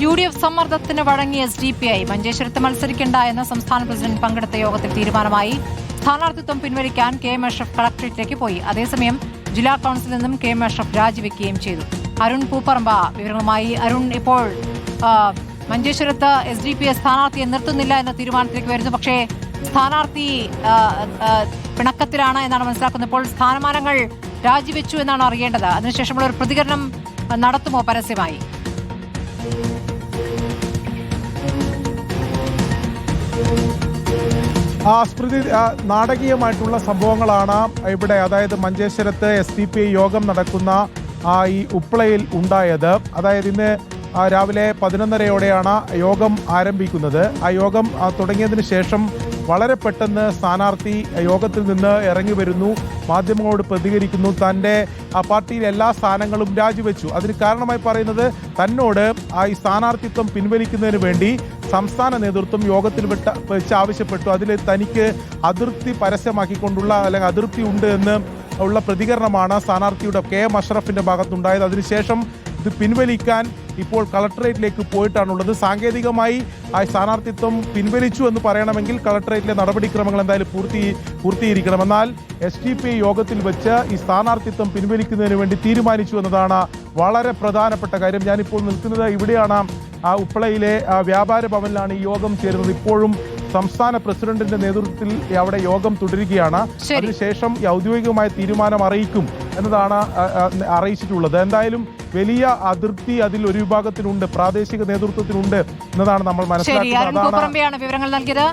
UDF സമ്മർദ്ദത്തിന് വഴങ്ങിയ SDPI മഞ്ചേശ്വരത്ത് മത്സരിക്കേണ്ട എന്ന സംസ്ഥാന പ്രസിഡന്റ് പങ്കെടുത്ത യോഗത്തിൽ തീരുമാനമായി. സ്ഥാനാർത്ഥിത്വം പിൻവലിക്കാൻ KM അഷ്റഫ് കളക്ടറേറ്റിലേക്ക് പോയി. അതേസമയം ജില്ലാ കൌൺസിലിൽ നിന്നും KM അഷ്റഫ് രാജിവെക്കുകയും ചെയ്തു. അരുൺ പൂപ്പറമ്പ വിവരങ്ങളുമായി. അരുൺ, ഇപ്പോൾ മഞ്ചേശ്വരത്ത് SDPI സ്ഥാനാർത്ഥിയെ നിർത്തുന്നില്ല എന്ന തീരുമാനത്തിലേക്ക് വരുന്നു. പക്ഷേ സ്ഥാനാർത്ഥി പിണക്കത്തിലാണ് എന്നാണ് മനസ്സിലാക്കുന്നത്. ഇപ്പോൾ സ്ഥാനമാനങ്ങൾ രാജിവെച്ചു എന്നാണ് അറിയേണ്ടത്. അതിനുശേഷമുള്ള ഒരു പ്രതികരണം നടത്തുമോ പരസ്യമായി? സ്മൃതി, നാടകീയമായിട്ടുള്ള സംഭവങ്ങളാണ് ഇവിടെ, അതായത് മഞ്ചേശ്വരത്ത് SDPI യോഗം നടക്കുന്ന ഈ ഉപ്പളയിൽ ഉണ്ടായത്. അതായത് ഇന്ന് രാവിലെ 11:30യോടെയാണ് യോഗം ആരംഭിക്കുന്നത്. ആ യോഗം തുടങ്ങിയതിന് ശേഷം വളരെ പെട്ടെന്ന് സ്ഥാനാർത്ഥി യോഗത്തിൽ നിന്ന് ഇറങ്ങി വരുന്നു, മാധ്യമങ്ങളോട് പ്രതികരിക്കുന്നു, തൻ്റെ പാർട്ടിയിലെ എല്ലാ സ്ഥാനങ്ങളും രാജിവെച്ചു. അതിന് കാരണമായി പറയുന്നത് തന്നോട് ഈ സ്ഥാനാർത്ഥിത്വം പിൻവലിക്കുന്നതിന് വേണ്ടി സംസ്ഥാന നേതൃത്വം യോഗത്തിൽ വെച്ച് ആവശ്യപ്പെട്ടു. അതിൽ തനിക്ക് അതൃപ്തി പരസ്യമാക്കിക്കൊണ്ടുള്ള അല്ലെങ്കിൽ അതൃപ്തി ഉണ്ട് എന്ന് ഉള്ള പ്രതികരണമാണ് സ്ഥാനാർത്ഥിയുടെ KM അഷ്റഫിന്റെ ഭാഗത്തുണ്ടായത്. അതിനുശേഷം ഇത് പിൻവലിക്കാൻ ഇപ്പോൾ കളക്ടറേറ്റിലേക്ക് പോയിട്ടാണുള്ളത്. സാങ്കേതികമായി ആ സ്ഥാനാർത്ഥിത്വം പിൻവലിച്ചു എന്ന് പറയണമെങ്കിൽ കളക്ടറേറ്റിലെ നടപടിക്രമങ്ങൾ എന്തായാലും പൂർത്തീകരിക്കണം. എന്നാൽ SDPI യോഗത്തിൽ വെച്ച് ഈ സ്ഥാനാർത്ഥിത്വം പിൻവലിക്കുന്നതിന് വേണ്ടി തീരുമാനിച്ചു എന്നതാണ് വളരെ പ്രധാനപ്പെട്ട കാര്യം. ഞാനിപ്പോൾ നിൽക്കുന്നത് ഇവിടെയാണ്, ഉപ്പളയിലെ വ്യാപാര ഭവനിലാണ് ഈ യോഗം ചേരുന്നത്. ഇപ്പോഴും സംസ്ഥാന പ്രസിഡന്റിന്റെ നേതൃത്വത്തിൽ അവിടെ യോഗം തുടരുകയാണ്. അതിനുശേഷം ഔദ്യോഗികമായ തീരുമാനം അറിയിക്കും എന്നതാണ് അറിയിച്ചിട്ടുള്ളത്. എന്തായാലും വലിയ അതിർത്തി അതിൽ ഒരു വിഭാഗത്തിനുണ്ട്, പ്രാദേശിക നേതൃത്വത്തിനുണ്ട് എന്നതാണ് നമ്മൾ മനസ്സിലാക്കുന്നത്. വിവരങ്ങൾ നൽകിയത്.